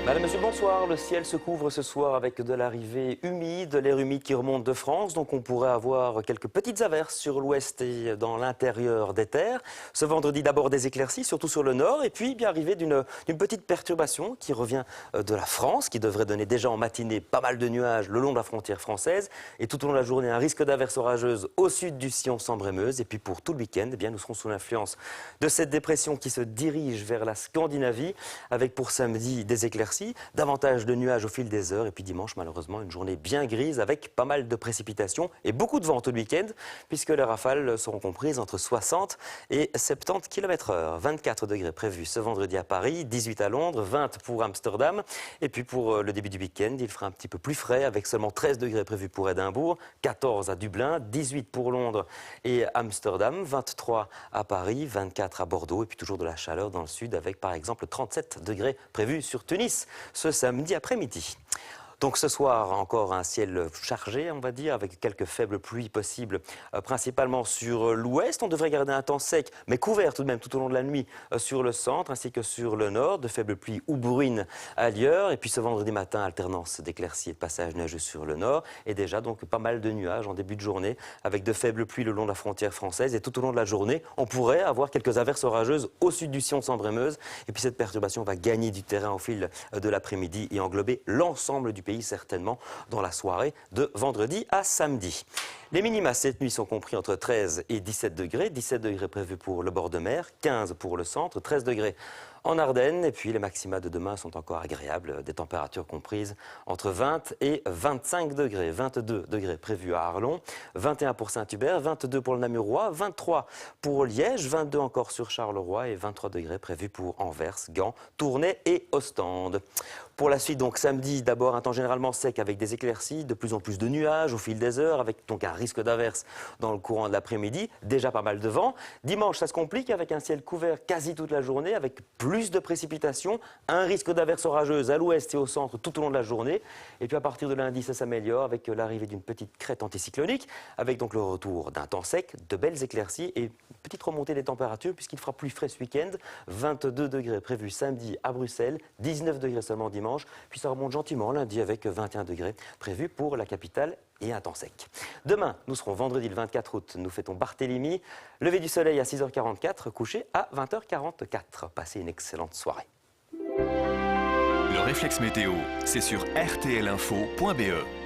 Madame, Monsieur, bonsoir. Le ciel se couvre ce soir avec de l'arrivée humide, l'air humide qui remonte de France. Donc on pourrait avoir quelques petites averses sur l'ouest et dans l'intérieur des terres. Ce vendredi, d'abord des éclaircies, surtout sur le nord. Et puis bien arrivé d'une petite perturbation qui revient de la France, qui devrait donner déjà en matinée pas mal de nuages le long de la frontière française. Et tout au long de la journée, un risque d'averses orageuses au sud du sillon Sambre-et-Meuse. Et puis pour tout le week-end, eh bien, nous serons sous l'influence de cette dépression qui se dirige vers la Scandinavie, avec pour samedi des éclaircies, davantage de nuages au fil des heures et puis dimanche malheureusement une journée bien grise avec pas mal de précipitations et beaucoup de vent tout le week-end puisque les rafales seront comprises entre 60 et 70 km/h. 24 degrés prévus ce vendredi à Paris, 18 à Londres, 20 pour Amsterdam et puis pour le début du week-end il fera un petit peu plus frais avec seulement 13 degrés prévus pour Édimbourg, 14 à Dublin, 18 pour Londres et Amsterdam, 23 à Paris, 24 à Bordeaux et puis toujours de la chaleur dans le sud avec par exemple 37 degrés prévus sur Tunis ce samedi après-midi. Donc ce soir, encore un ciel chargé, on va dire, avec quelques faibles pluies possibles, principalement sur l'ouest. On devrait garder un temps sec, mais couvert tout de même tout au long de la nuit sur le centre, ainsi que sur le nord. De faibles pluies ou bruines ailleurs. Et puis ce vendredi matin, alternance d'éclaircies et de passages nuageux sur le nord. Et déjà donc pas mal de nuages en début de journée, avec de faibles pluies le long de la frontière française. Et tout au long de la journée, on pourrait avoir quelques averses orageuses au sud du sillon Sambre-et-Meuse. Et puis cette perturbation va gagner du terrain au fil de l'après-midi et englober l'ensemble du pays, certainement dans la soirée de vendredi à samedi. Les minima cette nuit sont compris entre 13 et 17 degrés. 17 degrés prévus pour le bord de mer, 15 pour le centre, 13 degrés en Ardennes. Et puis les maxima de demain sont encore agréables, des températures comprises entre 20 et 25 degrés. 22 degrés prévus à Arlon, 21 pour Saint-Hubert, 22 pour le Namurois, 23 pour Liège, 22 encore sur Charleroi et 23 degrés prévus pour Anvers, Gand, Tournai et Ostende. Pour la suite, donc samedi, d'abord un temps généralement sec avec des éclaircies, de plus en plus de nuages au fil des heures, avec donc un risque d'averse dans le courant de l'après-midi, déjà pas mal de vent. Dimanche, ça se complique avec un ciel couvert quasi toute la journée, avec plus de précipitations, un risque d'averse orageuse à l'ouest et au centre tout au long de la journée. Et puis à partir de lundi, ça s'améliore avec l'arrivée d'une petite crête anticyclonique, avec donc le retour d'un temps sec, de belles éclaircies et une petite remontée des températures puisqu'il fera plus frais ce week-end. 22 degrés prévus samedi à Bruxelles, 19 degrés seulement dimanche, puis ça remonte gentiment lundi avec 21 degrés prévus pour la capitale et un temps sec. Demain, nous serons vendredi le 24 août, nous fêtons Barthélemy, lever du soleil à 6h44, coucher à 20h44. Passez une excellente soirée. Le réflexe météo, c'est sur rtlinfo.be.